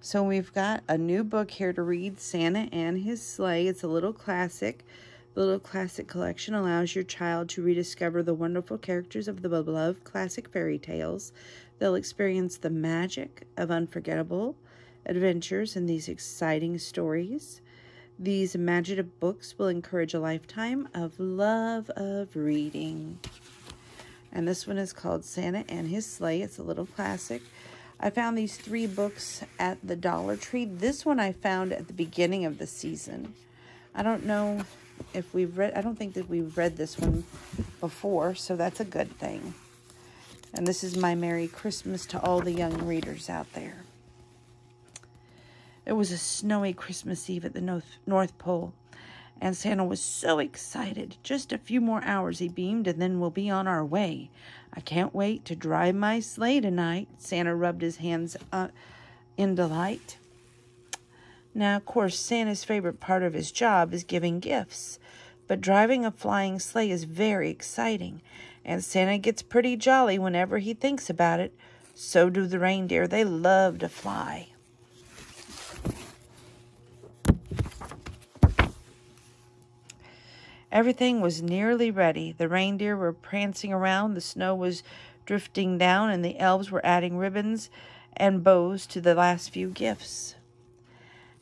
So we've got a new book here to read, Santa and His Sleigh. It's a little classic. The Little Classic Collection allows your child to rediscover the wonderful characters of the beloved classic fairy tales. They'll experience the magic of unforgettable adventures in these exciting stories. These imaginative books will encourage a lifetime of love of reading. And this one is called Santa and His Sleigh. It's a little classic. I found these 3 books at the Dollar Tree. This one I found at the beginning of the season. I don't know if I don't think that we've read this one before, so that's a good thing. And this is my Merry Christmas to all the young readers out there. It was a snowy Christmas Eve at the North Pole, and Santa was so excited. Just a few more hours, he beamed, and then we'll be on our way. I can't wait to drive my sleigh tonight. Santa rubbed his hands in delight. Now, of course, Santa's favorite part of his job is giving gifts, but driving a flying sleigh is very exciting, and Santa gets pretty jolly whenever he thinks about it. So do the reindeer. They love to fly. Everything was nearly ready. The reindeer were prancing around, the snow was drifting down, and the elves were adding ribbons and bows to the last few gifts.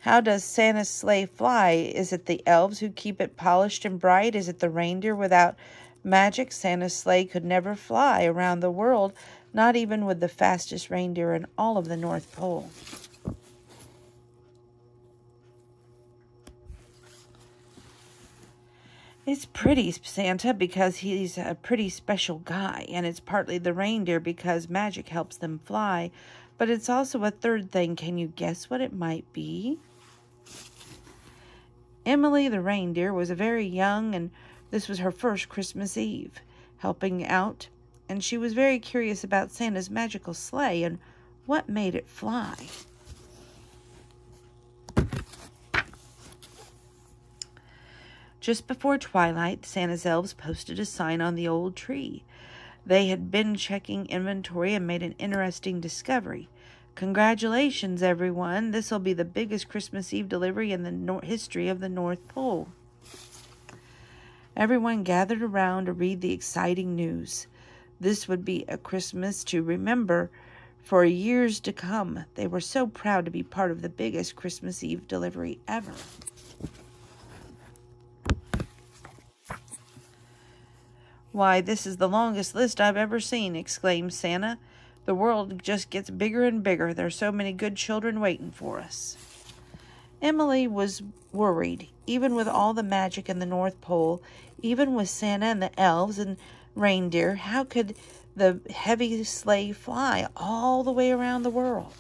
How does Santa's sleigh fly? Is it the elves who keep it polished and bright? Is it the reindeer? Without magic, Santa's sleigh could never fly around the world, not even with the fastest reindeer in all of the North Pole. It's pretty, Santa, because he's a pretty special guy, and it's partly the reindeer because magic helps them fly, but it's also a third thing. Can you guess what it might be? Emily the reindeer was very young, and this was her first Christmas Eve helping out, and she was very curious about Santa's magical sleigh and what made it fly. Just before twilight, Santa's elves posted a sign on the old tree. They had been checking inventory and made an interesting discovery. Congratulations, everyone. This will be the biggest Christmas Eve delivery in the history of the North Pole. Everyone gathered around to read the exciting news. This would be a Christmas to remember for years to come. They were so proud to be part of the biggest Christmas Eve delivery ever. Why, this is the longest list I've ever seen, exclaimed Santa. The world just gets bigger and bigger. There's so many good children waiting for us. Emily was worried. Even with all the magic in the North Pole, even with Santa and the elves and reindeer, how could the heavy sleigh fly all the way around the world?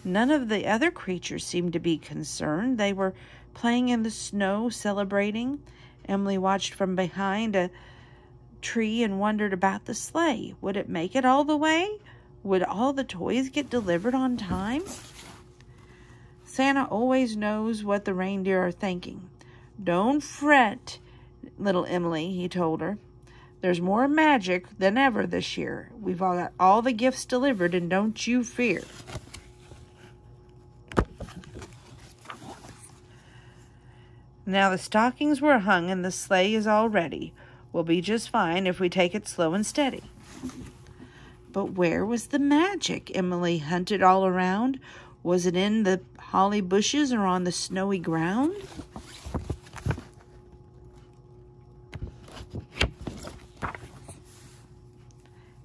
None of the other creatures seemed to be concerned. They were playing in the snow, celebrating. Emily watched from behind a tree and wondered about the sleigh. Would it make it all the way? Would all the toys get delivered on time? Santa always knows what the reindeer are thinking. Don't fret, little Emily, he told her. There's more magic than ever this year. We've all got all the gifts delivered, and don't you fear. Now the stockings were hung and the sleigh is all ready. We'll be just fine if we take it slow and steady. But where was the magic? Emily hunted all around. Was it in the holly bushes or on the snowy ground?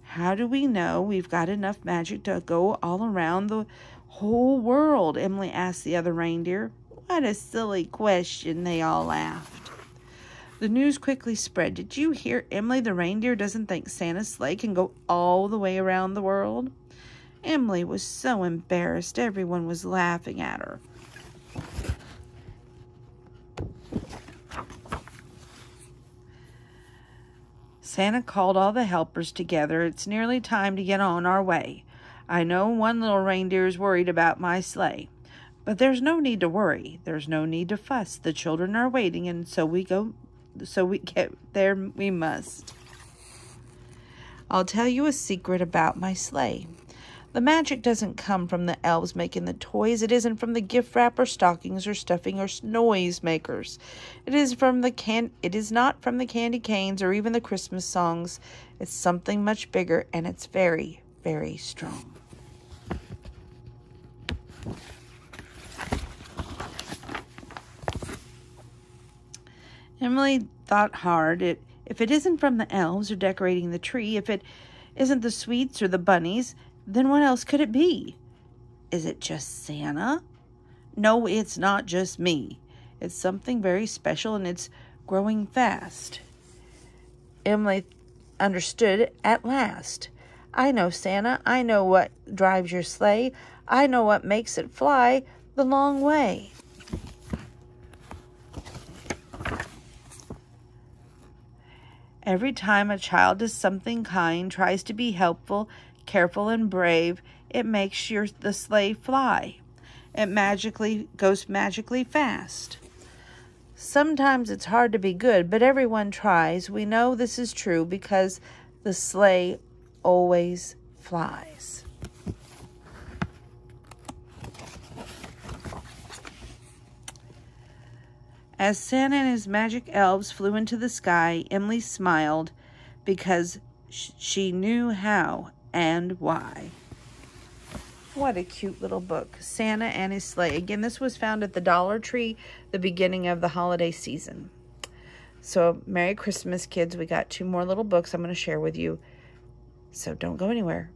How do we know we've got enough magic to go all around the whole world? Emily asked the other reindeer. What a silly question, they all laughed. The news quickly spread. Did you hear? Emily the reindeer doesn't think Santa's sleigh can go all the way around the world. Emily was so embarrassed. Everyone was laughing at her. Santa called all the helpers together. It's nearly time to get on our way. I know one little reindeer is worried about my sleigh. But there's no need to worry. There's no need to fuss. The children are waiting, and so we go so we get there we must. I'll tell you a secret about my sleigh. The magic doesn't come from the elves making the toys. It isn't from the gift wrapper, stockings, or stuffing, or noise makers. It is not from the candy canes or even the Christmas songs. It's something much bigger, and it's very, very strong. Emily thought hard. If it isn't from the elves or decorating the tree, if it isn't the sweets or the bunnies, then what else could it be? Is it just Santa? No, it's not just me. It's something very special, and it's growing fast. Emily understood at last. I know, Santa. I know what drives your sleigh. I know what makes it fly the long way. Every time a child does something kind, tries to be helpful, careful, and brave, it makes the sleigh fly. It goes magically fast. Sometimes it's hard to be good, but everyone tries. We know this is true because the sleigh always flies. As Santa and his magic elves flew into the sky, Emily smiled because she knew how and why. What a cute little book, Santa and His Sleigh. Again, this was found at the Dollar Tree, the beginning of the holiday season. So, Merry Christmas, kids. We got 2 more little books I'm going to share with you. So, don't go anywhere.